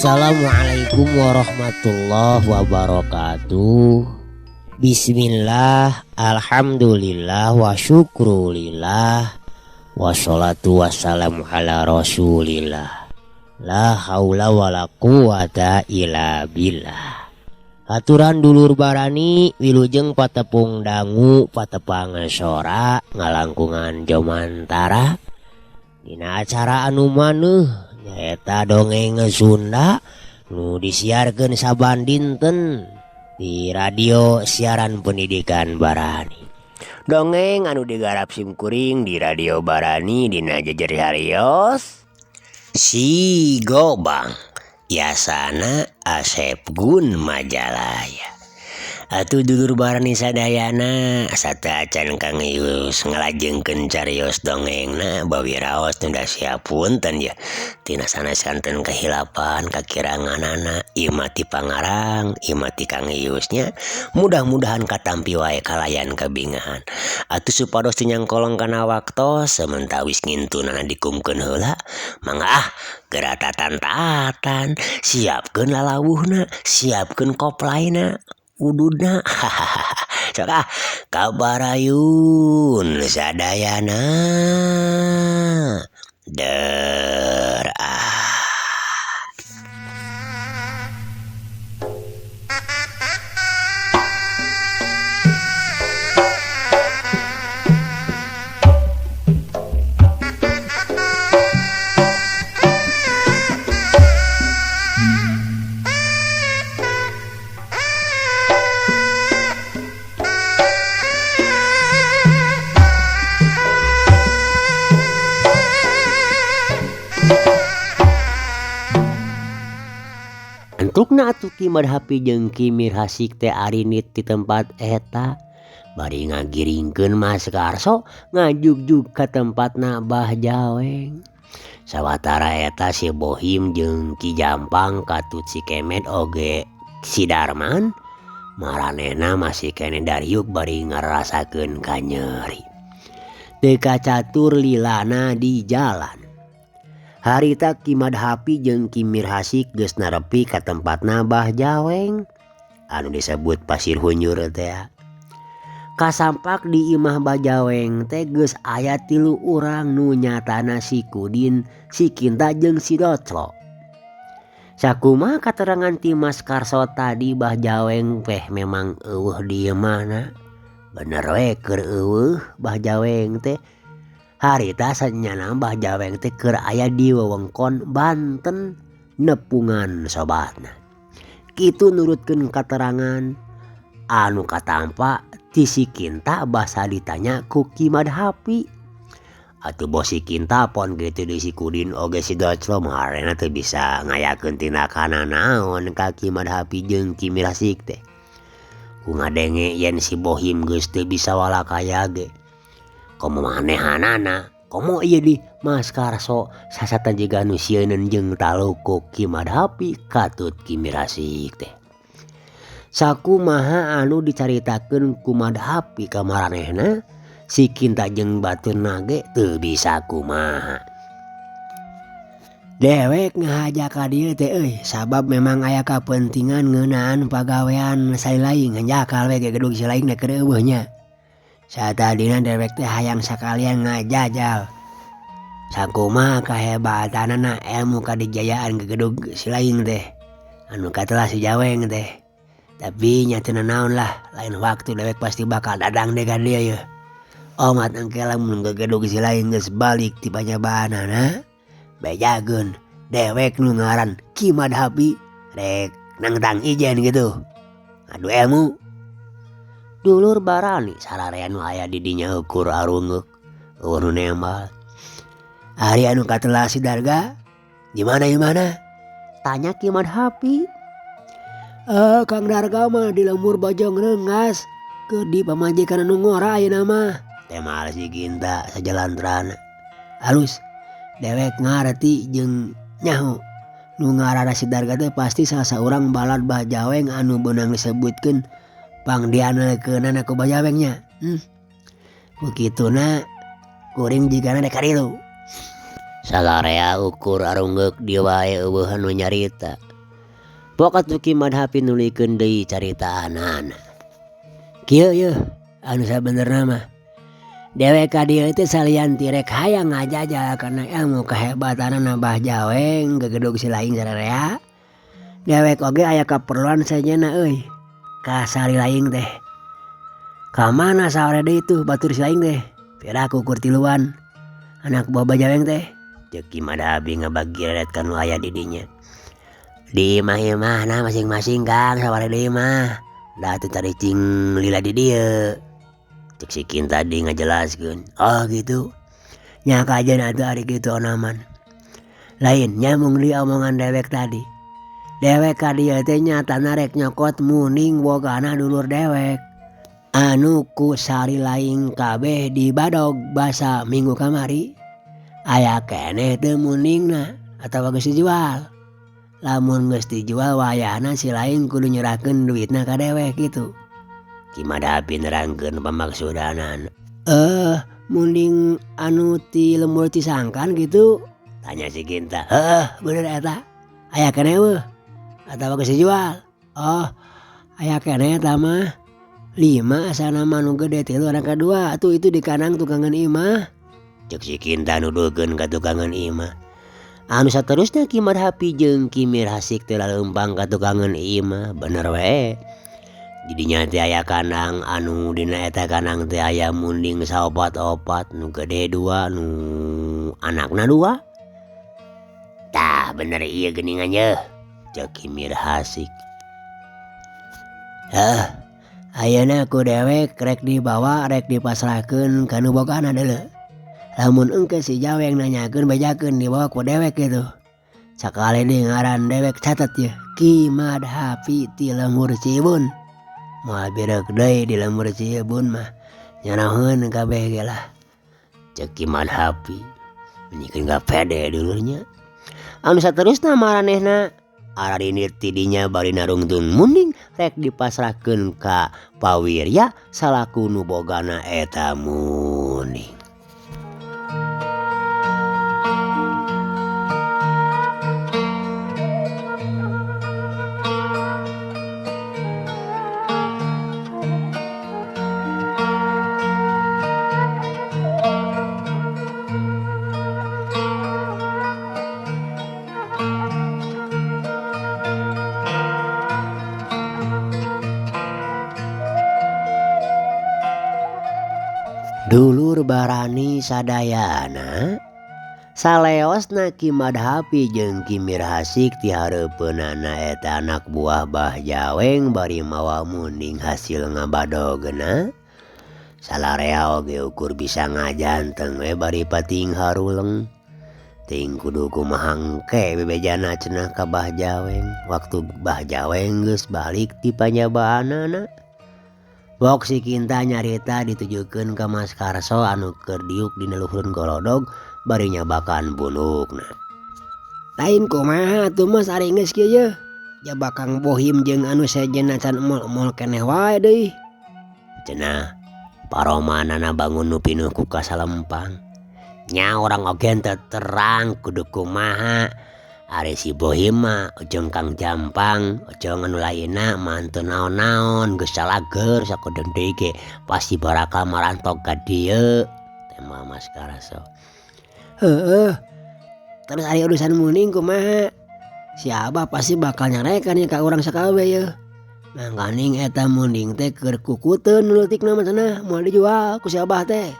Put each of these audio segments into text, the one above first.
Assalamualaikum warahmatullahi wabarakatuh. Bismillah, alhamdulillah, wa syukrulillah, wassalatu wassalamu ala rasulillah. La haula wa la quwata illa billah. Aturan dulur barani wilujeng patepung dangu patepang sora ngalangkungan jomantara dina acara anu maneuh nyaeta dongeng Sunda nu disiarkeun saban dinten di radio siaran pendidikan Barani. Dongeng anu digarap simkuring di radio Barani dina jejer harios Si Gobang, yasana Asep Gun Majalaya. Atuh dulur Barani sadayana sataacan Kang Yus ngalajengkeun carios dongengna bawi raos tunda siapunten ya tina sanes-santen kehilapan kakiranganana imati pangarang imati Kang Yusnya mudah-mudahan katampi wae kalayan kabingahan atuh supados nyangkolong kana waktos sementawis ngintunana dikumkeun heula mangga geura tatan-tatan siapkeun lalawuhna siapkeun koplaina ududna hahaha kabarayun sadayana der Antukna atuh Ki Madhapi jeung Ki Mirhasik teh arinit di tempat eta bari ngagiringkeun Mas Karso ngajugjug ka tempatna Bah Jaweng. Sawatara eta si Bohim jeung Ki Jampang katut si Kemet oge si Darman maranehna masih kene dariuk bari ngarasakeun kanyeri. Teu kacatur lilana di jalan. Harita Ki Madhapi jeung Ki Mirhasik geus narepi ka tempatna Bah Jaweng anu disebut Pasir Hunyur teh. Kasampak di imah Bah Jaweng teh geus aya 3 urang nu nyatana si Kudin, si Kinta jeung si Doclo. Sakumaha katerangan ti Mas Karso tadi Bah Jaweng teh memang eueuh di imahna. Bener we keur eueuh Bah Jaweng teh. Harita sanyana Bah Jaweng teh keur aya di wewengkon Banten nepungan sobatna. Kitu nurutkeun katerangan anu katampa ti si Kinta basa ditanya ku Ki Madhapi. Atuh bos si Kinta pon kitu di si Kudin oge si Doclo marena teu bisa ngayakeun tindakan naon ka Ki Madhapi jeung Ki Mirhasik teh. Ku ngadenge yen si Bohim geus teu bisa walakaya ge. Komo manehanana, komo ieu di Mas Karso sasata jiga nu sieuneun jeung talukuk Ki Madhapi katut Ki Mirhasik teh. Sakumaha anu dicaritakeun ku Madhapi ka maranehna, si Kinta jeung baturna ge teu bisa kumaha. Dewek ngahajak ka dieu teh euy, sabab memang aya kapentingan ngeunaan pagawean salilaing hanjakal we ge gedung silaing teh keur eueuh nya. Satadina dewek teh hayang sakalian ngajajal sakumaha kahebatanana ilmu kadijayaan ke gedung silaing teh anu katelah si Jaweng teh. Tapi nya teu naon lah, lain waktu dewek pasti bakal dadang deh ka dieu. Omat engke lamun ke gedung silaing geus balik ti panyobaanana bejageun dewek nu ngaran Ki Madhapi rek nangtang ijen gitu adu ilmu. Dulur Barani sararean nu aya di dinya ukur arungeuk nu nembal. Ari anu katelah si Darga gimana tanya Ki Madhapi. Kang Darga mah di lembur Bojong Rengas ke di pamajikan anu ngora ayeuna mah. Teh males si Ginta sajalantrana. Halus dewek ngarti jeung nyaho nu ngaranna si Darga teh pasti sasaurang balad Bajaweng anu beunang disebutkeun pangdianeukeunan ku Bajawengnya. Begituna kuring jigana dek kaditu. Sagarea ukur arungeuk dieu wae eueuh anu nyarita. Pok atuh Ki Madhapi nulikeun deui caritaanana. Kieu yeuh anu sabenerna mah. Dewek ka dieu teh salian ti rek hayang ngajajal kana ilmu kahebatanna Bajaweng gegedug si laing sararea. Dewek oge aya kaperluan sajenna euy ka sari laing teh. Ka mana saore deui tuh batur si laing teh? Piraku ukur tiluan anak buah Bajaweng teh. Ceuk Ki Madhapi ngabagi redet kanu aya di dinya. Di imah-imahna masing-masing Kang sawareh deui mah. Da teu caricing lila di dieu. Cek si Kin tadi ngajelaskeun. Oh gitu. Nya kajen atuh ari kitu onaman. Lain nyambung di omongan dewek tadi. Dewek ka dieu teh nyatana rek nyokot muning bogana dulur dewek. Anu ku sari laing kabeh di badog basa minggu kamari. Aya keneh teu muningna atawa geus dijual. Lamun geus dijual wayahna si laing kudu nyerahkeun duitna ka dewek gitu. Ki Madhapi nerangkeun pamaksudanan. Munding anu ti lembur Cisangkan gitu? Tanya si Ginta. Bener eta. Aya keneh weuh atawa geus dijual? Oh, aya keneh eta mah. 5 asana mah nu gede 3 anak kadua atuh itu di kanang tukangan imah. Cek si Kinta nuduhkeun ka tukangan imah. Anu saterusna Ki Madhapi jeung Ki Mirhasik teh laleumpang ka tukangan imah. Bener we. Didinya teh aya kandang anu dina eta kandang teh aya munding saopat-opat nu gede 2 nu anakna 2. Tah bener ieu geuningan yeuh cek Ki Mirhasik. Ayeuna ku dewek rek dibawa rek dipasrahkeun ka nu bogana deuleu. Lamun engke si Jaweng nanyakeun bejakeun dibawa ku dewek gitu. Sakali deui ngaran dewek catet yeuh Ki Madhapi ti Lembur Cibun. Moal birek deui di Lembur Cibun mah nyanaheun kabeh ge lah. Cek Ki Madhapi menyikeun ka pede dulurnya. Anu saterusna maranehna aradinir ti dinya bari narungtun munding rek dipasrahkeun ka Pawirya salaku nu bogana eta munding. Dulur Barani sadayana saleosna Ki Madhapi jeung Ki Mirhasik ti hareupeunana eta anak buah Bajaweng bari mawa munding hasil ngabadogeuna. Salarea oge ukur bisa ngajanteng we bari pating haruleng. Ting kudu kumaha engke bebejana cenah ka Bajaweng waktu Bajaweng geus balik ti panyabaanana. Pok si Kinta nyarita ditujukeun ka Mas Karso anu keur diuk dina luhurun golodog bari nyabakan bunukna. Lain kumaha atuh Mas ari geus kieu yeuh. Jabakang Bohim jeung anu sejenna can emol-emol keneh wae deui. Cenah paromanana bangun nu pinuh ku kasalempang. Nya urang oge teu terang kudu kumaha. Ari si Bohim mah ujung Kang Jampang, ujung anu lainna mah teu naon-naon geus salager sakudeung deui ge pasti barakal marantog ka dieu. Tema Mas Karso. Terus ari urusan muning kumaha? Si Abah pasti bakal nyarekan ka urang sakabeh yeuh. Mangkaning eta munding teh keur kukuteun leutikna mah cenah moal dijual ku si Abah teh.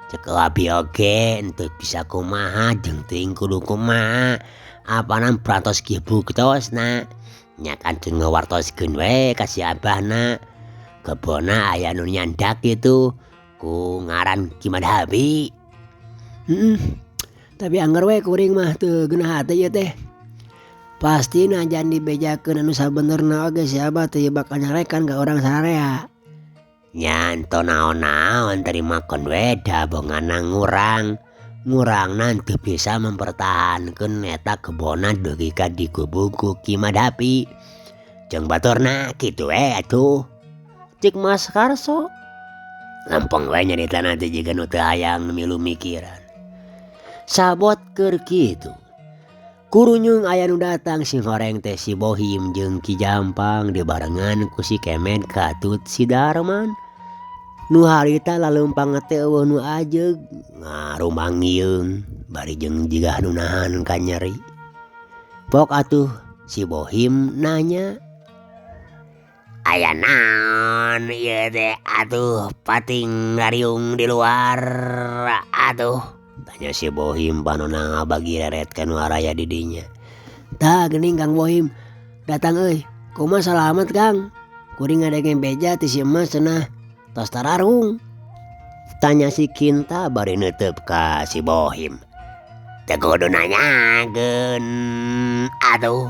Cek abi oge henteu bisa kumaha jeung teuing kudu kumaha. apanan prantos Ki Buktosna nya kantun ngawartoskeun we ka si abahna kebona aya nu nyandak itu ku ngaran Ki Madhabi. Tapi anggar we kuring mah teu geunah hate ieu teh. Pasti najan dibejakeun anu sabenerna oge si Abah teu bakal nyarekan ka urang sararea. Nya ento naon-naon terimakon we dabonganna ngurangna teu bisa mempertahankeun eta kebona dugi ka di kubu Ki Madhabi. Jeung baturna kitu we atuh. Cik Mas Karso. Lempeng we nyaritana teh jiga nu teu hayang milu mikiran. Sabot keur kitu. Kurunyung aya nu datang si goreng teh si Bohim jeung Ki Jampang dibarengan ku si Kemet katut si Darman. Nu harita laleumpang teh eueuh nu ajeg ngarumangieun bari jeung jigah nu nahan ka nyeri. Pok atuh si Bohim nanya, "Aya naon ieu teh atuh pating ngariung di luar atuh?" Tanya si Bohim panonna ngabagi reret ka nu araya di dinya. Tah geuning Kang Bohim, datang euy. Kumaha salamet Kang? Kuring ngadenge beja ti si Emas cenah tos tararung. Tanya si Kinta bari neuteup ka si Bohim. Teu kudu nanyakeun atuh.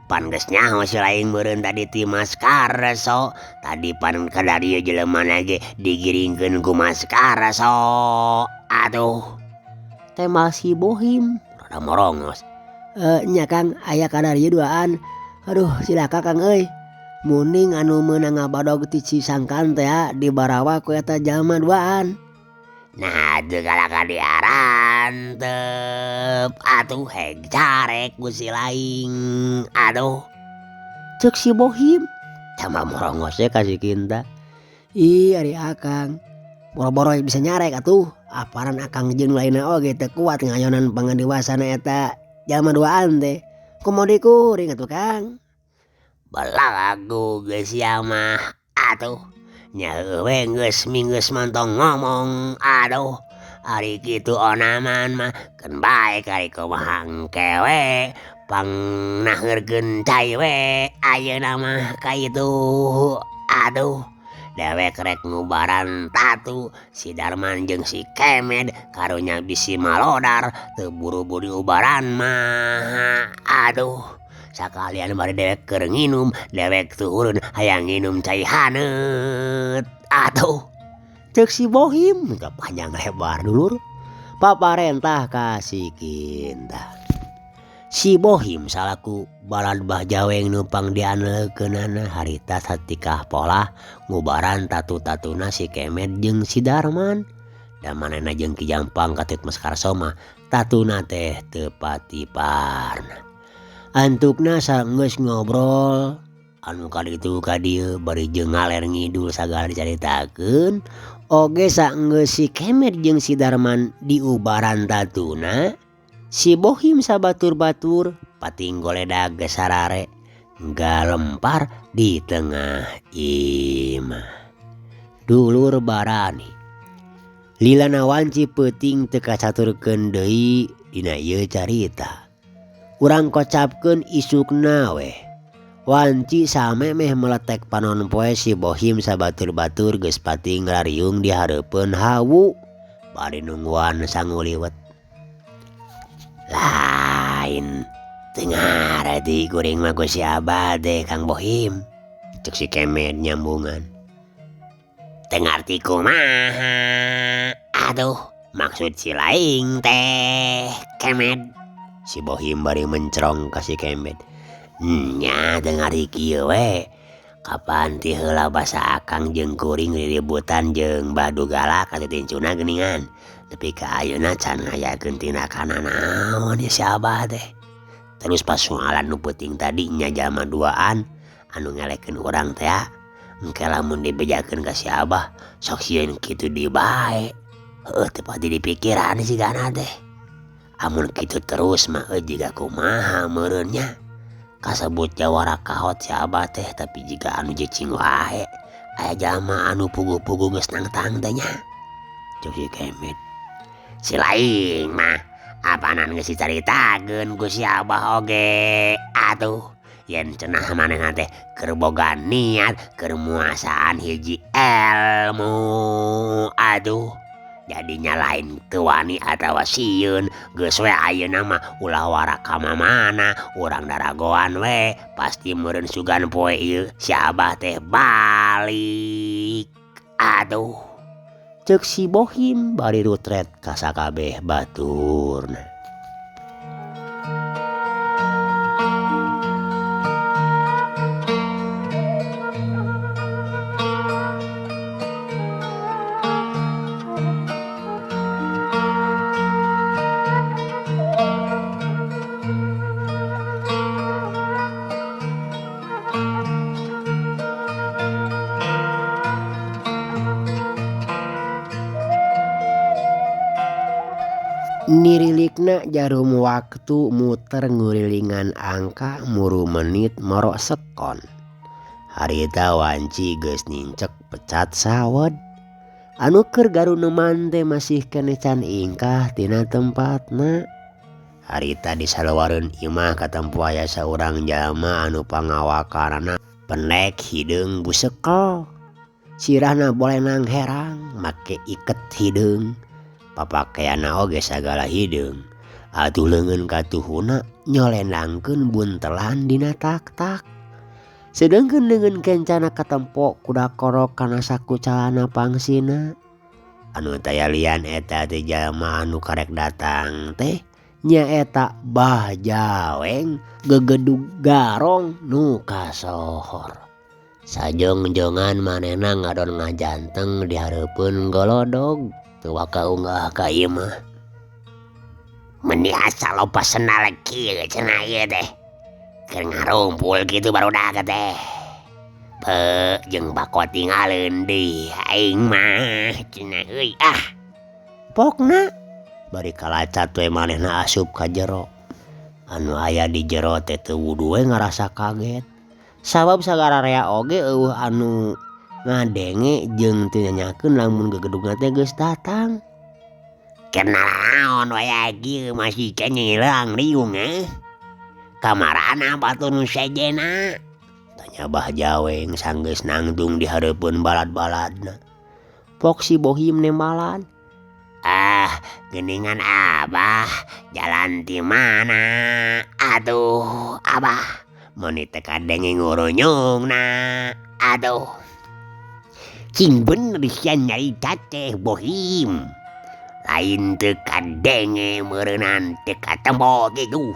Pan geus nyaho si laing meureun tadi ti Mas Karso. Tadi pan kada ieu jelemana ge digiringkeun ku Mas Karso atuh. Tema si Bohim rada morongos. Nya Kang, aya kadar ieu duaan. Aduh silaka Kang euy. Muning anu meunang ngabadog ti Cisangkan teh di Barawa ku eta jalma duaan. Nah teu kalaka diarantep atuh heg carek ku si laing atuh. Ceuk si Bohim. Tambah morongosnya ka si Kinta. Ih ari akang. Boro-boro bisa nyarek atuh. Aparan akang jeung lainna oge teu kuat ngayonan pangandiwasana eta jalma duaan teh. Kumaha dikuring atuh Kang? Belagu geus sia mah atuh. Nya we geus minggeus montong ngomong aduh. Ari kitu onaman mah keun bae kari kumaha engke we pangnahkeurkeun cai we ayeuna mah kaitu aduh. Dewek rek ngubaran tatu si Darman jeung si Kemet karunya bisi malodar teu buru-buru ubaran mah aduh. Sakalian bari dewek keur nginum dewek turun hayang nginum cai haneut atuh. Ceuk si Bohim ka panjang lebar dulur paparentah ka si Kinta. Si Bohim salaku balad bah jaweng numpang dianeukeunana harita satikah polah ngubaran tatu-tatuna si Kemet jeung si Darman. Da manehna jeung Ki Jampang katut Mas Karso mah tatuna teh teu patiparna. Antukna saenggeus ngobrol anu kaditu ka dieu bari jeung ngaler ngidul sagala dicaritakeun oge saenggeus si Kemet jeung si Darman diubaran tatuna. Si Bohim sabatur-batur pating goledag sarare galempar di tengah imah. Dulur barani lilana wanci peuting teu kacaturkeun deui dina ieu carita. Urang kocapkeun isukna we. Wanci samemeh meletek panon poe si Bohim sabatur-batur geus pating ngarariung di hareupeun hawu bari nungguan sanguliwet. Lain tengah rati kuring mah ku si Abah teh Kang Bohim. Cek si Kemet nyambungan. Tengarti kumaha aduh maksud si laing teh Kemet. Si Bohim bari mencrong ka si Kemet. Nya tengarti kieu we. Kapan ti heula basa akang jeung kuring riributan jeung Badu Galak atuh tincuna geuningan. Tapi ka ayeuna can ngayakeun tindakan naon ya si Abah teh. Terus pas soalan nu peuting tadi nya jalma duaan anu ngelekeun urang teh engke lamun dibejakeun ka si Abah sok sieun kitu di bae. Heueuh teu pati dipikiran sigana teh. Amun kitu terus mah jiga kumaha meureun nya. Kasebut jawara kahot si Abah teh tapi jika anu jecing wae aya jalma anu puguh-puguh geus nangtang teh nya. Cuk si Kemet. Si laing mah Apanan geus dicaritakeun ku si Abah oge atuh. Yen cenah manehna teh keur boga niat keur muasaan hiji ilmu aduh jadinya lain teu wani atawa sieun geus we ayeuna mah ulah wara ka mana urang daragoan we pasti meureun sugan poe ieu si Abah teh balik aduh ceuk si Bohim bari rutret ka sakabeh baturna. Nirilikna jarum waktu muter ngurilingan angka muru menit moro sekon. Harita wanci geus nincek pecat sawed. Anu keur garuneman teh masih keneh can ingkah tina tempatna. Harita disalawareun imah katempo aya saurang jalma anu pangawakanana pendek hideung busekel. Sirahna bolenang herang make iket hideung. Papakeana oge sagala hideung. Atuh leungeun katuhuna nyolendangkeun buntelan dina tak-tak. Sedengkeun leungeun kencana katempo kuda korok kana sakucalana pangsina. Anu taya lian eta teh jalma anu karek datang teh nyaeta Bah Jaweng gegedug garong nu kasohor. Sajong-jongan manehna ngadon ngajanteng di hareupeun golodog. Teu waka unggah ka ieu mah. Meni asal lopasna leki cenah ieu teh. Keur ngarumpul kitu barudak teh. Beuh jeung bako tinggalin deui aing mah cenah euy ah. Pokna bari kalacat we manehna asup ka jero. Anu aya di jero teh teu wudu we ngarasa kaget. Sabab sagararea oge eueuh anu ngadenge jeung teu nyanyakeun lamun gegedugna teh geus datang. Kenaon we ieu masih kenyilang riung Kamarana batu nu sejena? Tanya Bah Jaweng sanggeus nangtung di hareupeun balad-baladna. Pok si Bohim nembalan. Ah, geuningan Abah, jalan ti mana? Aduh, Abah, meuni teh kadenge ngurunyungna. Aduh. Cing bener sian nyarita teh Bohim. Lain teu kadenge meureunan teu katempo gitu.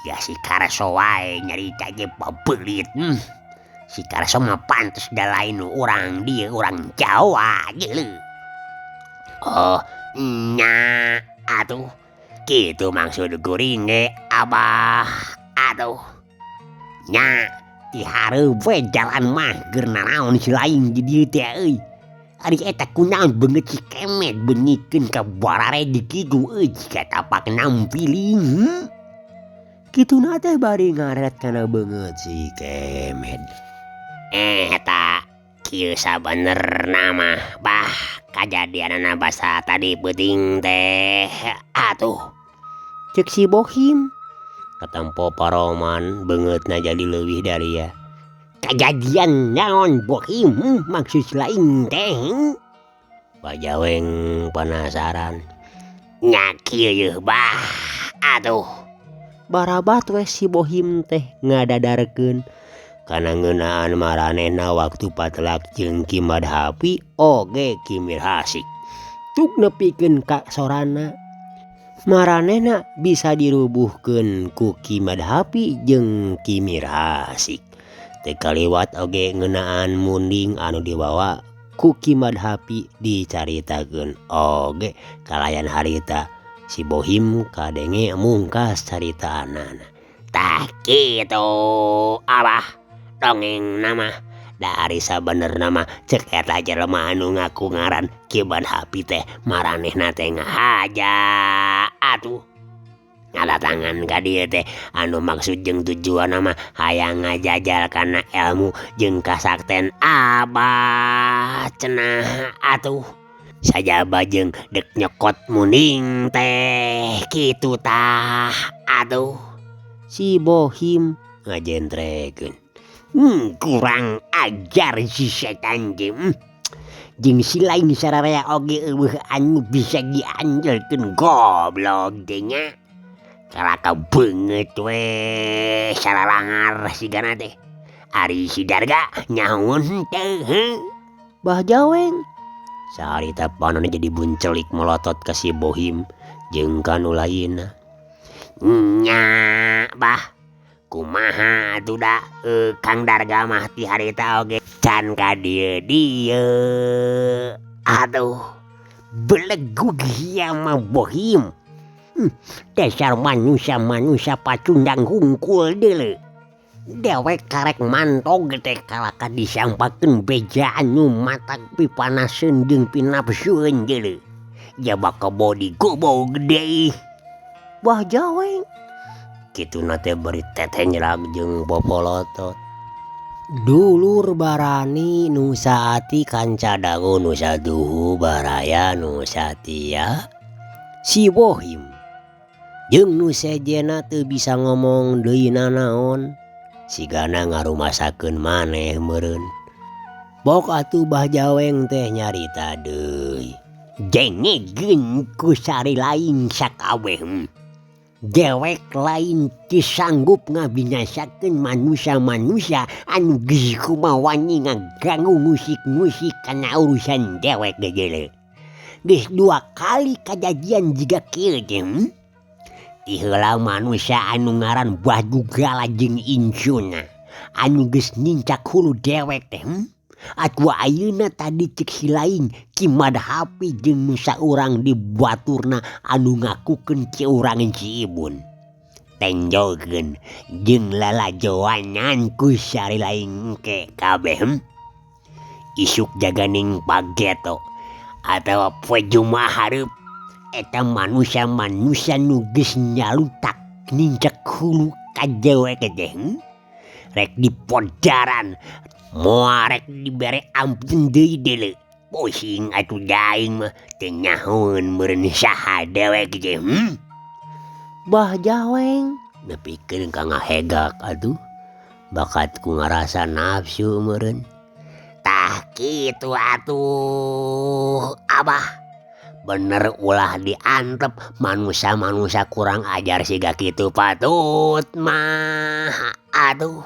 Ya si Karso wae nyarita ge pabeulit. Si Karso mah pantes da lain urang dieu urang Jawa geuleuh. Oh, nya atuh. Kitu maksud kuring ge Abah. Atuh. Nya ti hareup we jalan mah keur nanaon si lain di dieu teh euy. Ari eta kunaon beungeut si Kemet beungikeun ka barare di kigu euy jika tapak nampiling. Kituna teh bari ngaret kana beungeut si Kemet. Eta kieu sabenerna mah bah kajadianana basa tadi peuting teh atuh. Ceuk si Bohim. Katempo paroman beungeutna jadi leuwih dari ya. Kajadian naon Bohim maksud lain teh? Bah Jaweng penasaran. Nya kieu bah atuh. Barabat we si Bohim teh ngadadarkeun kana ngeunaan maranehna waktu patelak jeung Ki Madhapi oge Ki Mirhasik. Tuk nepikeun ka sorana. Maranehna bisa dirubuhkeun ku Ki Madhapi jeung Ki Mirhasik. Teu kaliwat oge ngeunaan munding anu dibawa ku Ki Madhapi dicaritakeun oge kalayan harita si Bohim kadenge mungkas caritaanana. Tah kitu Abah dongeng nama dari sabenerna mah ceuk eta jelema anu ngaku ngaran Ki Madhapi teh maranehna teh ngahaja atuh. Ngadatangan ka dieu teh anu maksud jeung tujuanna mah hayang ngajajal kana ilmu jeung kasakten Abah cenah atuh. Saya bajeng dek nyokot muning teh kitu tah. Aduh, si Bohim ngajentrekeun. Kurang ajar si setan jeung si lain sararea oge eueuh anu bisa dianjelkeun goblok teh nya. Kalaka beungeut we sararangar sigana teh. Ari si Darga nyahoun teh? Bah Jaweng. Saharita panonna jadi buncelik melotot ka si Bohim jeung kanu lainna. Nya, bah. Kumaha atuh da Kang Darga mah ti harita oge can ka dieu. Aduh, belegu gieu mah Bohim. Dasar manusia pacundang hungkul deuleu. Dewek karek mantog teh kalaka disampakeun beja anu matak pipanaseun jeung pinapsueun deuleu. Jaba bodi gobo gede. Bah Jaweng. Kituna teh bari teteh nyerag jeung popolotot. Dulur barani nu saati kanca dangu nu saduhu baraya nu satia. Si Bohim jeung nu sejena teu bisa ngomong deuna naon. Sigana ngarumasakeun maneh meureun. Bok atuh Bah Jaweng teh nyarita deui. Jengegeun ku sari lain sakabeh. Dewek lain teu sanggup ngabinasakeun manusia-manusia anu geus kumawani ngaganggu musik-musik kana urusan dewek geuleuh. Geus 2 kali kajadian jiga kieu teh. Ti heula manusia anu ngaran Bah Dugala jeung Insuna anu geus nincak hulu dewek teh. Atuh ayeuna tadi cek si lain Ki Madhapi jeung nu saurang di baturna anu ngakukeun ci urang si Ibun. Tenjolkeun jeung lalajoanan ku sari lain ke kabeh. Isuk jaganing pageto atawa poe Jumat hareup eta manusia-manusia nu geus nyalutak nincak hulu ka dewek teh. Rek dipodaran moal rek dibere ampun deui deuleu. Pusing atuh daing mah teu nyahoun meureun saha dewek teh. Bah Jaweng nepikeun ka ngahegak atuh. Bakatku ngarasa nafsu meureun. Tah kitu atuh Abah. Bener ulah diantep manusia-manusia kurang ajar siga kitu patut mah. Aduh.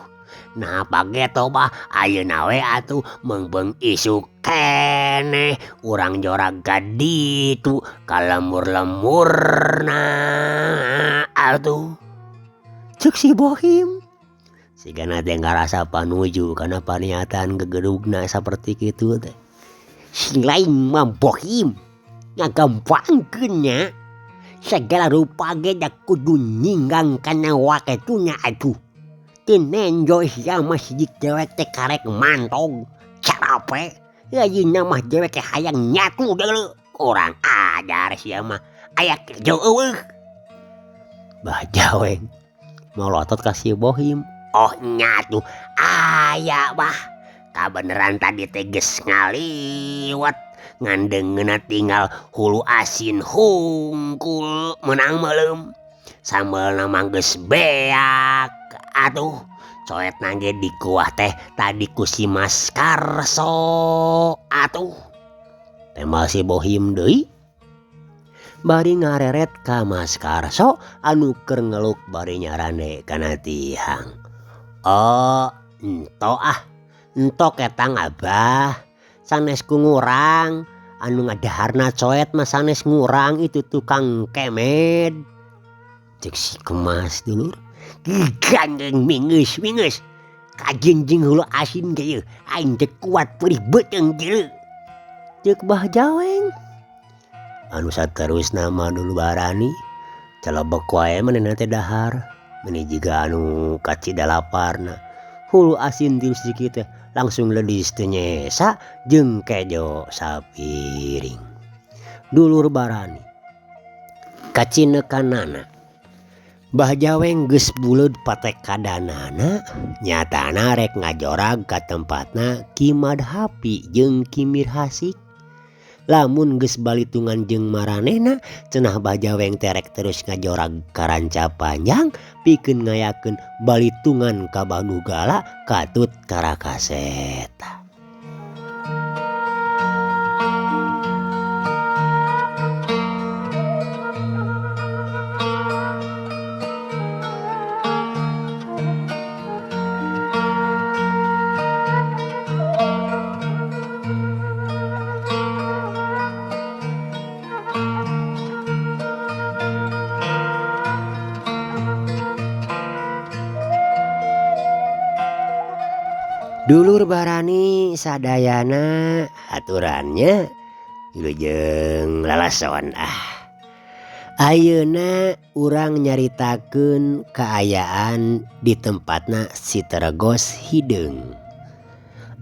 Nah pageto bah ayeuna we atuh meungbeng isuk keneh urang jorag ka ditu kalemur-lemurna atuh. Ceuk si Bohim. Sigana teh ngarasa panuju kana paniatan gegedugna saperti kitu teh. Si lain mah Bohim ngagampangkeun nya. Segala rupa ge da kudu nyinggang kana waketunya atuh. Tinenjoy sia mah sidik dewek teh karek mantog carape. Ayeuna mah dewek hayang nyatu deuleu. Kurang ajar sia mah aya kerja eueuh. Bah Jaweng melotot ka si Bohim. Oh nyatu aya bah. Kabeneran tadi teh geus ngaliwat ngandengeuna tinggal hulu asin hungkul meunang meuleum. Sambelna mah geus beak. Aduh, coet nangge dikuah teh tadi ku si Mas Karso. Atuh, temal si Bohim deui. Bari ngareret ka Mas Karso anu keur ngeluk bari nyarane kana tihang. Oh, ento ah. Ento ketang Abah. Sanes ku ngurang anu ngadaharna coet mah sanes ngurang itu tukang kemed. Cek si Kemas dulur. Gandeng mingeus kajengjing hulu asin ge aing teh kuat perih beuteng deuleu. Ceuk Bah Jaweng. Anu saterusna mah dulu barani calebek wae manehna teh dahar. Meuni jiga anu kacida laparna. Hulu asin tilu sedikit teh langsung ledis teu nyesa jeung kejo sapiring. Dulur barani kacinekanana Bah Jaweng geus buleud patek kadanana nyatana rek ngajorag ka tempatna Ki Madhapi jeung Ki Mirhasik. lamun geus balitungan jeung maranehna cenah bajaweng terek terus ngajorag karanca panjang pikeun ngayakeun balitungan ka Bandugala katut ka Rakaseta. Dulur Barani sadayana aturannya wilujeng lalason ayeuna urang nyaritakeun kaayaan di tempatna si Teregos Hideung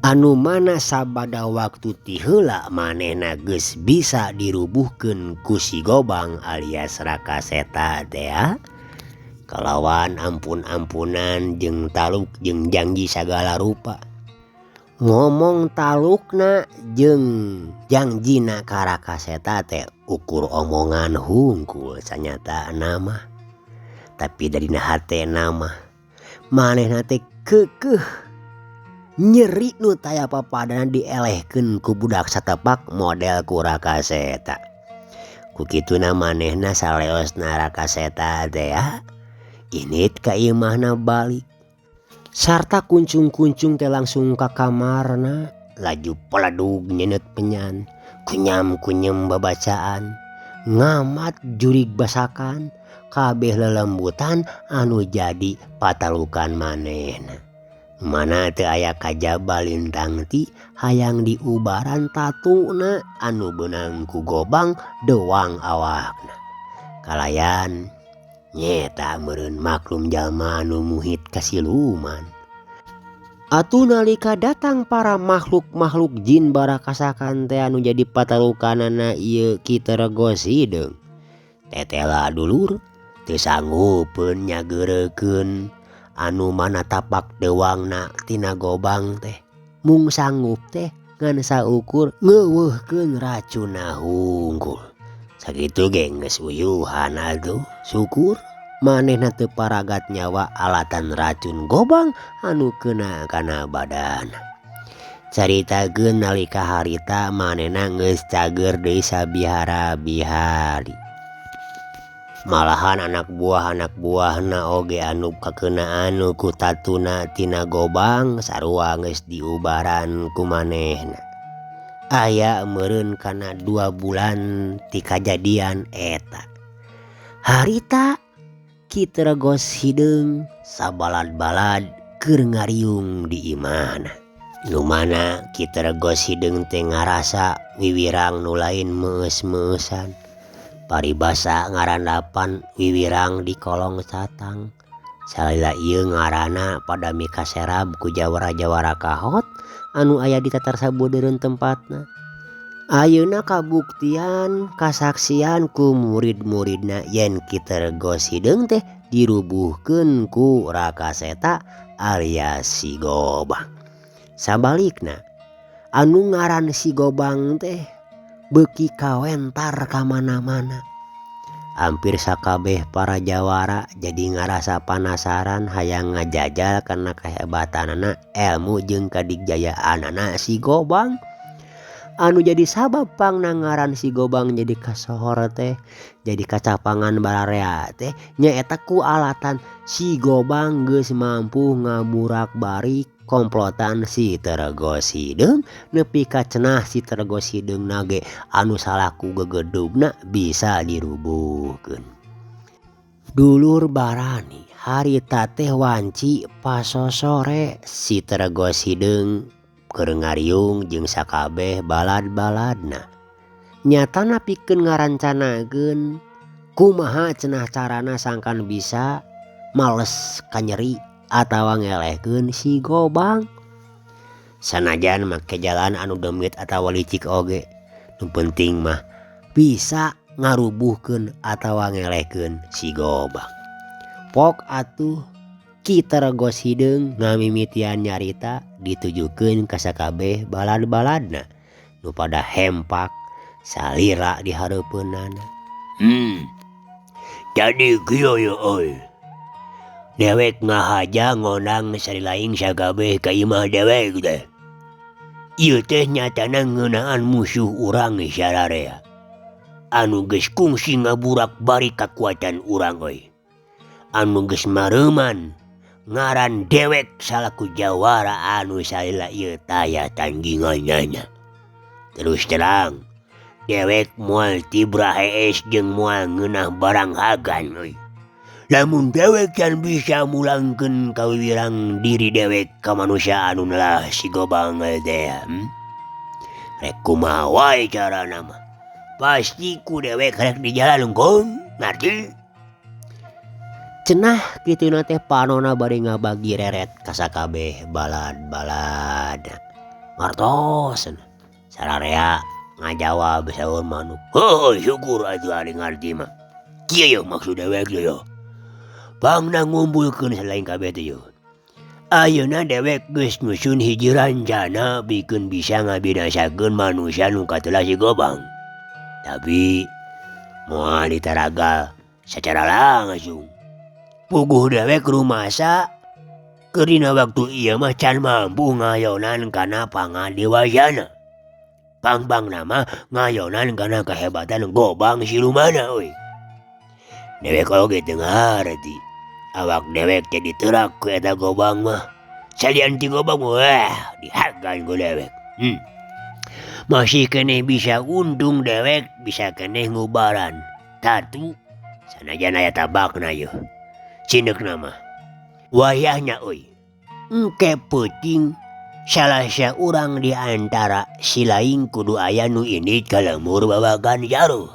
anu mana sabada waktu ti heula manehna geus bisa dirubuhkeun ku si Gobang alias Rakaseta teh kalawan ampun-ampunan jeung taluk jeung janji sagala rupa. Ngomong talukna jeung janjina ka Rakaseta teh ukur omongan hungkul sanyata nama. Tapi darina hatena mah manehna teh keukeuh nyeri nu taya papadana dielehkeun ku budak satepak model ku Rakaseta. Ku kituna manehna saleosna Rakaseta teh init ka imahna balik. Sarta kuncung-kuncung teh langsung ka kamarna laju peladug nyenet penyan kunyam-kunyem babacaan ngamat jurig basakan kabeh lelembutan anu jadi patalukan manehna. Mana teu aya kajaba lintang ti hayang diubaran tatuna anu beunang ku Gobang doang awakna. Kalayan nyeta meureun maklum jalma anu muhit kasiluman. Atuh nalika datang para makhluk-makhluk jin barakasakan teh anu jadi patalukanana ieu Ki Teregos Hideung. Tetela dulur teu sanggupeun nyageurekeun anu mana tapak dewangna tina Gobang teh. Mung sanggup teh ngan saukur ngeuweuhkeun racunna hungkul. Sakitu ge geus uyuhan atuh. Syukur manehna teu paragat nyawa alatan racun Gobang anu keuna kana badan. Caritakeun nalika harita manehna geus cager deui sabihara-bihari. Malahan anak buahna oge anu kakeunaan ku tatuna tina Gobang sarua geus diubaran ku manehna. Aya meureun kana 2 bulan ti kajadian eta. Harita Ki Teregos Hideung sabalad-balad keur ngariung di imahna. Nu mana Ki Teregos Hideung teh ngarasa wiwirang nu lain meus-meusan. Paribasa ngarandapan wiwirang di kolong satang. Salila ieu ngaranna padami kaserab ku jawara-jawara kahot anu aya di tatar sabeudeureuun tempatna. Ayeuna kabuktian kasaksian ku murid-muridna yen Ki Teregos Hideung teh dirubuhkeun ku Rakaseta alias si Gobang. Sabalikna anu ngaran si Gobang teh beuki kawentar ka mana-mana. Hampir sakabeh para jawara jadi ngarasa panasaran hayang ngajajal karena kehebatanana ilmu jeung kadigjayaanana si Gobang. Anu jadi sabab pangna ngaran si Gobang jadi kasohor teh jadi kacapangan bararea teh nyaeta ku alatan si Gobang geus mampu ngaburak-barik komplotan si Teregos Hideung nepi ka cenah si Teregos Hideung nage anu salaku gegedugna bisa dirubuhkeun. Dulur Barani harita teh wanci pasosore si Teregos Hideung keur ngariung jeung sakabeh balad-baladna. Nyatana pikeun ngarancanakeun kumaha cenah carana sangkan bisa males kanyeri atawa ngelehkeun si Gobang. Sanajan make jalan anu demit atawa licik oge, nu penting mah bisa ngarubuhkeun atawa ngelehkeun si Gobang. Pok atuh Ki Teregos Hideung ngamimitian nyarita ditujukeun ka sakabeh balad-baladna nu pada hempak salira di hareupeunana. Jadi kieu ye euy. Dewek ngahaja ngonang sarilaing sakabeh ka imah dewek teh. Ieu teh nyatana ngeunaan musuh urang sararea. Anu geus kungsi ngaburak bari kakuatan urang euy. Anu geus mareuman ngaran dewek salaku jawara anu salila ieu taya tanggingannya. Terus terang, dewek moal tibra hees jeung moal ngeunah barang hagan euy. Lamun dewek can bisa mulangkeun kawiwirang diri dewek ka manusia anu lah si Gobang teh. Rek kumaha wae carana mah. Pasti ku dewek rek di jalan unggul, ngarti? Cenah kituna teh panona bari ngabagi reret ka sakabeh balad-balad. Ngartos sararea ngajawab saur manuk. Heuh syukur atuh ari ngarti mah. Kieu maksud dewek teh yo. Pangna ngumpulkeun selain kabeh teh yo. Ayeuna dewek geus nyusun hiji rancana bikeun bisa ngabinasakeun manusia nu katelah si Gobang. Tapi moal ditaragal secara langsung. Puguh dewek rumasa keur dina waktu ieu mah can mampu ngayonan kana pangadewasana. Pangbang nama ngayonan kana kehebatan Gobang silumana euy. Dewek oge teu ngarti. Awak dewek teh diterak ku eta Gobang mah. Salian ti Gobang wah dihargaan ku dewek. Masih keneh bisa untung dewek bisa keneh ngubaran. Tatu sanajan aya tabakna yeuh. Cindeukna mah. Wayahnya euy. Engke peuting salah saurang di antara si laing kudu aya nu indit ka lemur babagan jaruh.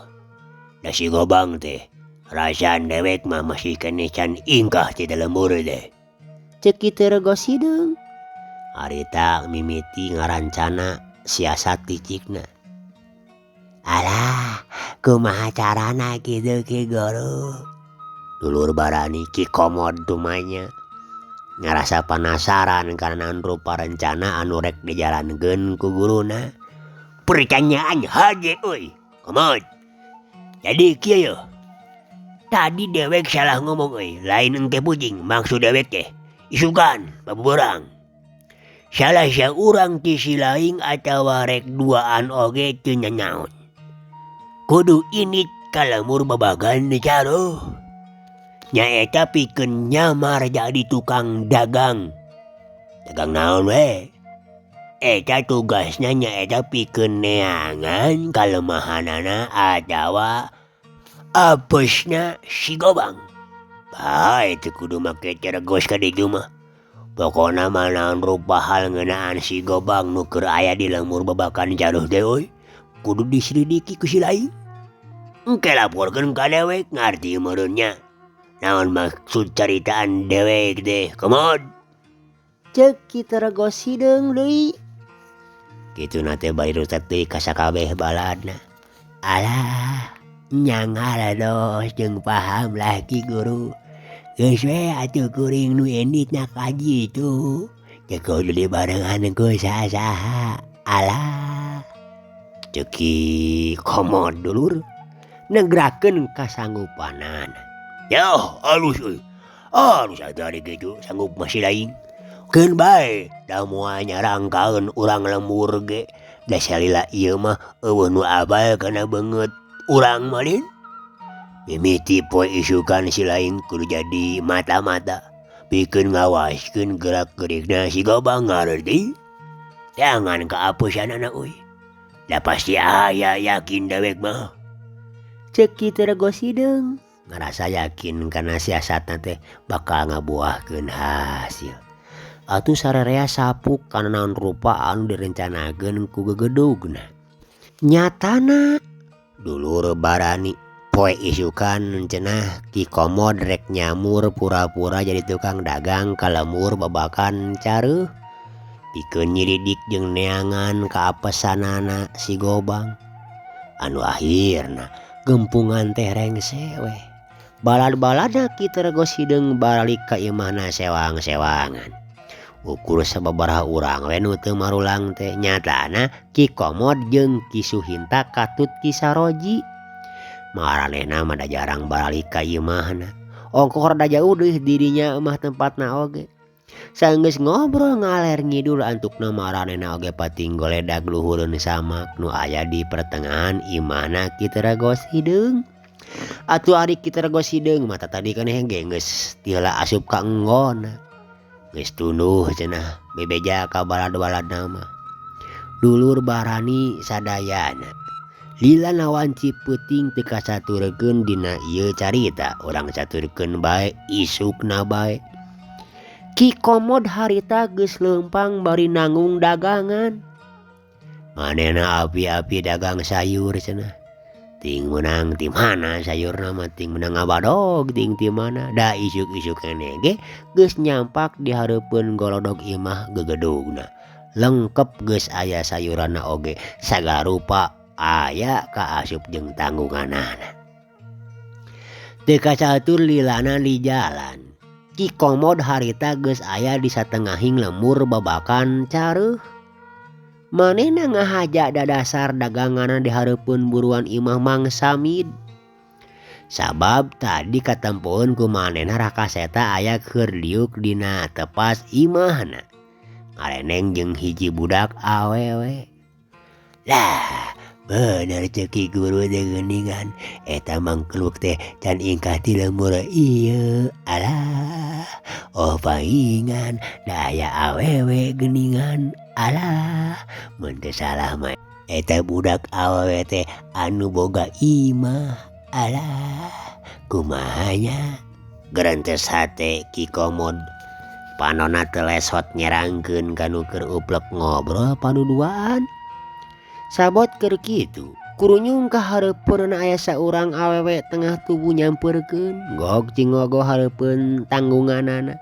Da si Gobang teh rasaan dewek mah masih keneh can ingkah ti lemur teh. Ceuk kitu rego sideung. Harita mimiti ngarancana siasat licikna. Alah, kumaha carana kitu Ki Guru? Dulur barani Ki Komod tumanya. Ngarasa penasaran karena rupa rencana anu rek dijalankeun ku guruna. Pertanyaan hage euy, Komod. Jadi kieu. Tadi dewek salah ngomong euy, lain engke pucing maksud dewek teh. Isukan babuburang. Salah saurang ti si laing atawa rek duaan oge teu nyanyaon. Kudu init ka lemur babagan jaruh. Nyaeta pikeun nyamar jadi tukang dagang. Dagang naon we? Eta tugasna nyaeta pikeun neangan kalemahanana atawa apesna si Gobang. Bae teu kudu make cergos ka ditu mah. Pokona mah naon rupa hal ngeunaan si Gobang nu keur aya di lemur babakan jaruh teh euy kudu diselidiki ku si laing. Engke laporkeun ka dewek ngarti meureun nya. Naon maksud caritaan dewek teh, Komod? Ceuk kitu rego sideung deui. Kituna teh bari rutet deui ka sakabeh baladna. Alah, nyangala dos jeung paham lah Ki Guru. Geus we atuh kuring nu enditna kaji itu. Teu kudu dibarengan ku saha-saha. Alah. Ceuk Ki Komod dulur. Negrakeun kasanggupanan. Yah, alus euy. Alus atuh ari kitu sanggup masih laing. Keun bae da moal nyarangkaeun urang lembur ge. Da salila ieu mah eueuh nu abal kana beungeut urang malin. Mimiti poe isukan si laing kudu jadi mata-mata. Pikeun ngawaskeun gerak-gerikna si Gobang ngarti. Jangan kaapesanana euy. Da pasti aya yakin dewek mah. Ceuk kitu rego sideung. Ngarasa yakin karena siasatna teh bakal ngabuahkeun hasil. Atuh sararea sapuk kana naon rupa anu direncanakeun ku gegedugna. Nyatana dulur barani poe isukan cenah Ki Komod rek nyamur pura-pura jadi tukang dagang ka lemur babakan careuh. Pikeun nyiridik jeung neangan ka apesanana si Gobang. Anu akhirna gempungan teh rengse we. Balad-baladna kitu rego sideung balik ka imahna sewang-sewangan. ukur sababaraha urang we nu teu marulang teh. Nyatana Ki Komod jeung Ki Suhinta katut Ki Saroji. Maranehna mah da jarang balik ka imahna. Ongkor da jauh deui dirinya mah tempatna oge. Saenggeus ngobrol ngaler ngidul antukna maranehna oge pating goledag luhureun samak nu aya di pertengahan imahna Ki Tragos Hideung. Atuh ari Ki Tragos Hideung mah tadi keneh ge geus ti heula asup ka enggona. Geus tunduh cenah bebeja ka balad-baladna mah. Dulur barani sadayana. Lila nawan Cipeuting teu kasaturkeun dina ieu carita, urang caturkeun bae isukna bae. Ki Komod harita geus leumpang bari nanggung dagangan. Manehna api-api dagang sayur cenah. Ting menang ti mana sayurna mah ting menang ngabadog ting ti mana. Da isuk-isuk keneh ge geus nyampak di hareupeun golodog imah gegedugna. Lengkep geus aya sayuranna oge sagala rupa aya kaasup jeung tanggunganana. Teu kacatur lilana di jalan. Ki Komod harita geus aya di satengahing lemur babakan careuh. Manehna ngahaja dadasar daganganna di hareupeun buruan imah Mang Samid. Sabab tadi katempoeun ku manehna Rakaseta aya keur liuk dina tepas imahna. Ngareneng jeung hiji budak awewe. Lah, bener ceuk Ki Guru teh geuningan. Eta mangkluk teh can ingkah ti lemur ieu. Alah, oh paingan da aya awewe geuningan. Alah, mun teu salah mah eta budak awewe teh anu boga imah. Alah, kumaha nya? Gerentes hate Ki Komod. Panonna teu lesot nyerangkeun kanu keur uplek ngobrol paduduaan. Sabot keur kitu, kurunyung ka hareupeun aya saurang awewe tengah tubuh nyampeurkeun, gog cingogo hareupeun tanggunganana.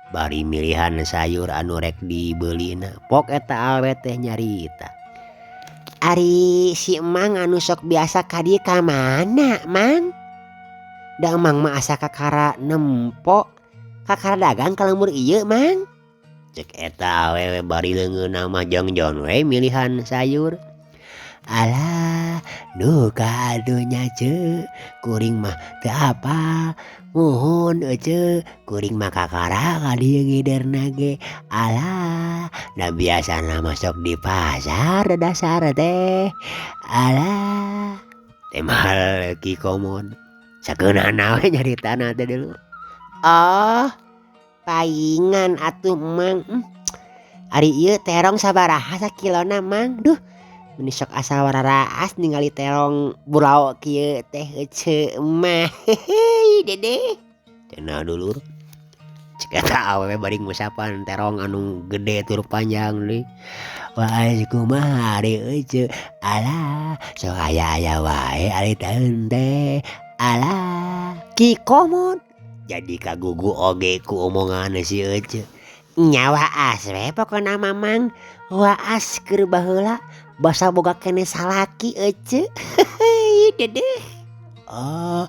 Bari milihan sayur anu rek dibeulina, pok eta awewe teh nyarita. Ari si Emang anu sok biasa ka dieu ka mana, Mang? Da Emang mah asa kakara nempo, kakara dagang ka lemur ieu, Mang. Cek eta awewe bari leungeunna mah jongjon we milihan sayur. Alah, duka atuh nya ceuk, kuring mah teu apa. Muhun ceuk, kuring mah kakara ka dieu ngiderna ge. Alah, da biasana mah sok di pasar dasar teh. Alah, teh mahal Ki Komod. Sakeunana we nyaritana teh dulur. Oh, paingan atuh Mang. Ari ieu terong sabaraha sakilona Mang? Duh, mun sok asa wararaas ningali terong burao kieu teh heuceu mah. Hehehe Dede. Cenah dulur. Cek eta awewe bari ngusapan terong anu gede tur panjang deui. Wae kumaha ari heuceu? Alah, sok aya-aya wae ari taeun teh. Alah, Ki Komod jadi kagugu oge ku omongan si heuceu. Nya waas we pokona Mamang. Waas keur baheula basa boga keneh salaki heuceu. Dede. Oh,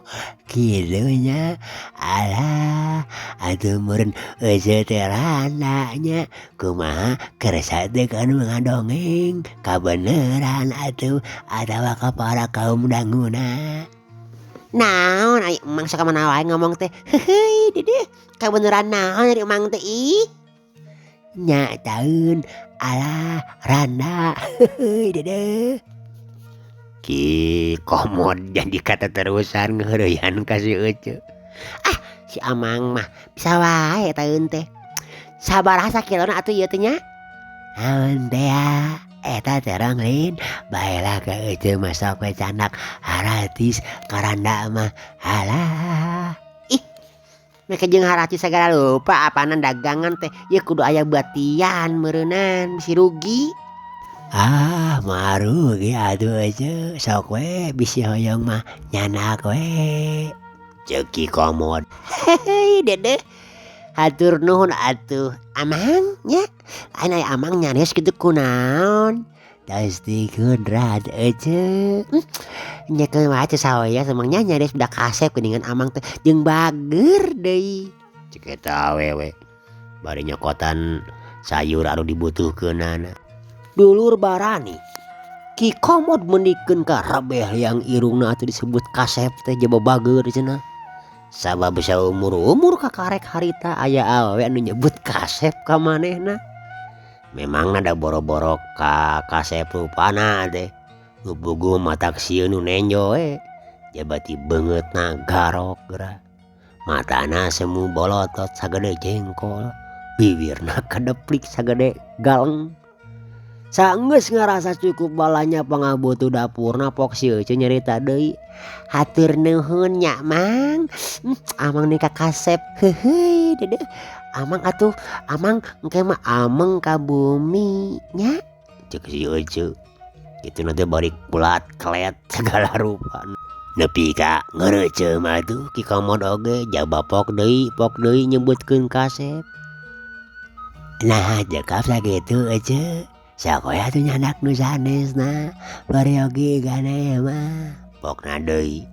kitu nya. Alah, atuh meureun heuceu teh randa nya. Kumaha kersa teh kanu ngadongeng? Kabeneran atuh atawa ka para kaum danguna? Naon ai Emang sakamana wae ngomong teh. Heuheuy Dede, kabeneran naon ari Emang teh ih? Nya taeun. Alah, randa. Heuheuy Dede. Ki Komod jadi kateterusan ngeureuyaan ka si heuceu. Ah, si Amang mah bisa wae taeun teh. Sabaraha sakilona atuh ieu teh nya? Naon teh ya? Eta terong lin, baheula ka heuceu mah sok we candak haratis karanda mah. Alah. Ih, make jeung haratis sagala lupa apana dagangan teh. Ieu kudu aya batian meureunan bisi rugi. Ah, marugi atuh heuceu, sok we bisi hoyong mah nyanak we. Ceuk Ki Komod. Hehei Dede. Hatur nuhun atuh. Amang nya. Lain aya Amang nyanes kitu kunaon? Pastikeun rad heuceu. Nya keur wae teu saoya semangnya nyanes budak kasep geuningan Amang teh jeung bager deui. Cek eta awewe. Bari nyokotan sayur anu dibutuhkeunana. Dulur barani Ki Komod mendikeun ka rabeh yang irungna atuh disebut kasep teh jaba bager cenah. Sabab saumur-umur kakarek harita aya awe anu nyebut kasep ka manehna. Memang ada boro-boro ka kasep rupana teh. Nu bugu matak sieun nu nenjo jabati beungeutna garok geura. Matana semu bolotot sagede jengkol, bibirna kadeplik sagede galeng. Saenggeus ngarasa cukup balanya pangabutuh dapurna pok si Ece nyarita deui. Hatur nuhun nya Mang. Amang nih ka kasep. Hehe dedeh. Amang atuh, amang engke mah ameng ka bumi nya. Ceuk si Ece. Kitu nanti bari bulat kelet segala rupa. Nepi ka ngeureuceum atuh Ki Komod oge jaba pok deui nyebutkeun kasep. Nah jakap sakitu Ece. Sakoya tuh nyandak nu sanesna bari oge ganeh mah pokna deui.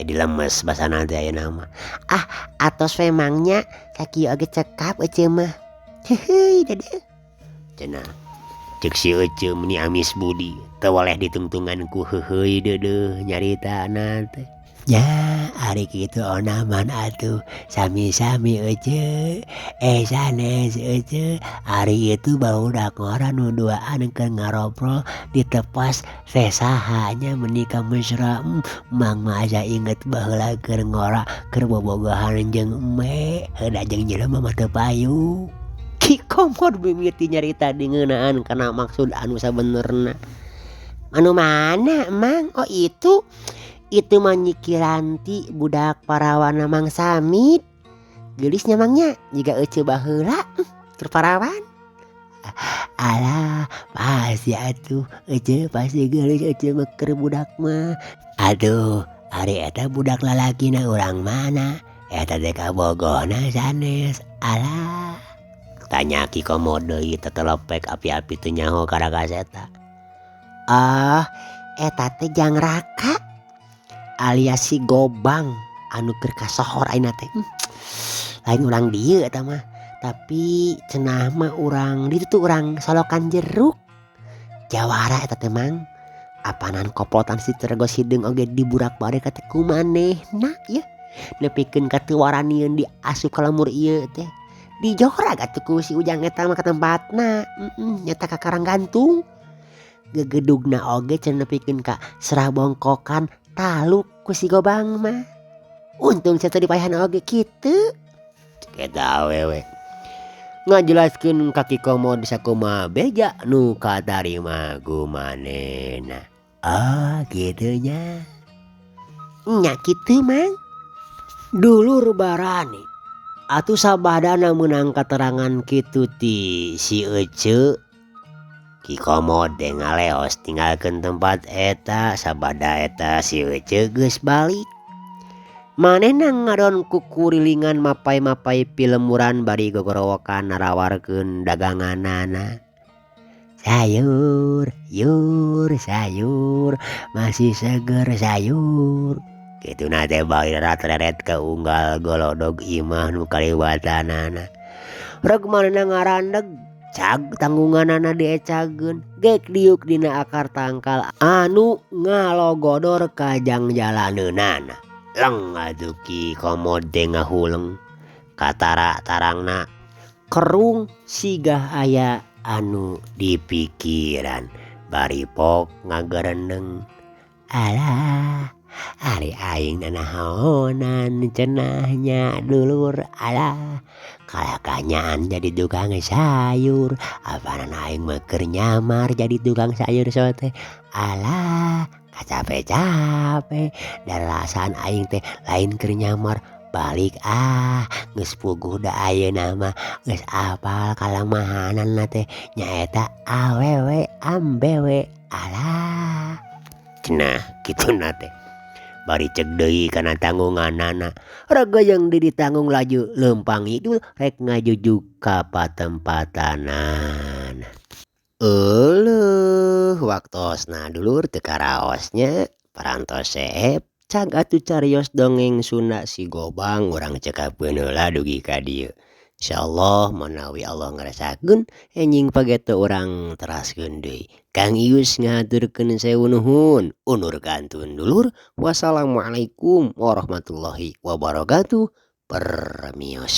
Jadi lemes basana teh ayeuna mah. Ah atos memangnya kaki oge cekap Ece mah. Heuheuy dedeh. Cenah ceuk si Ece meni amis budi teu waleh ditungtungan ku heuheuy deudeuh nyaritana teh. Ya ari kitu onaman atuh sami-sami Ece. Sanes Ece ari itu barudak ngora nu duaan keur ngarobrol di tepas teh sahanya menikah mesra. Mang mah asa inget baheula keur ngora keur bobogohan jeung eme da jeung jelema mah teu payu. Ki Komod mimiti nyarita dingeunaan kana maksud anu sabenerna. Anu mana Mang? Oh itu mah Nyi Kiranti budak parawana Mang Samit. Geulis nya Mangnya jiga Ece baheula keur parawan. Alah pasti atuh Ece pasti geulis Ece mah keur budak mah. Aduh ari eta budak lalakina urang mana? Eta teh kabogohna sanes. Alah tanya Ki Komod deui tetelepek api-api teu nyaho karakas eta. Eta teh Jang Raka alias si Gobang anu keur kasohor ayeuna teh. Lain urang dieu eta mah. Tapi cenah mah urang ditu tuh urang Solokan Jeruk. Jawara eta teh Mang. Apanan koplotan si Tergo Sideung oge diburak bade ka teh kumanehna ye. Nepikeun ka teu waranieun di asup ka lemur ieu teh. Dijorag atuh ku si Ujang eta mah ka tempatna. Nyata ka Karanggantung. Gegedugna oge cenah nepikeun ka Serah Bongkokan taluk ku si Gobang mah. Untung saya tadi payahan oge kitu. Eta awewe ngajelaskeun ka Ki Komod sakumaha beja nu katarima gumanehna. Kitu nya. Nya kitu Mang. Dulur barani atuh sabadana meunang katerangan kitu ti si Ece. Ki Komod teh ngaleos tinggalkeun tempat eta sabada eta si Ece geus balik. Manehna ngadon ku kurilingan mapai-mapai pilemuran bari gogorowokan narawarkeun daganganana. Sayur, sayur, masih seger sayur. Kituna teh bari ratreret ka unggal golodog imah nu kaliwatanana. Reg manehna ngarandeg cag tanggunganana diecageun gek diuk dina akar tangkal anu ngalogodor ka jang-jalaneunana. Leng atuh Ki Komod teh ngahuleng katara tarangna kerung sigah aya anu dipikiran bari pok ngagereneng. Alah ari aing nanahonan cenahnya dulur. Alah kalakanyaan jadi tukang sayur. Apaan aing mah keur nyamar jadi tukang sayur sote. Alah kacape-cape darasan aing teh lain keur nyamar balik geus puguh da ayeuna mah geus apal kalamahanana teh nyaeta awewe ambewe. Alah cenah kituna teh bari cek deui kana tanggunganana. Raga yang ditanggung laju leumpang idul rek ngajujug ka patempatanan. Euleuh waktosna dulur teu karaosnya parantos seep cag atuh carios dongeng Sunda si Gobang urang cekapeun heula dugi ka dieu. Insyaallah menawi Allah ngarasakeun enjing pageta urang teraskeun deui. Kang Ius ngaturkeun sewu nuhun. Undur gantun dulur. Wassalamualaikum warahmatullahi wabarakatuh. Permios.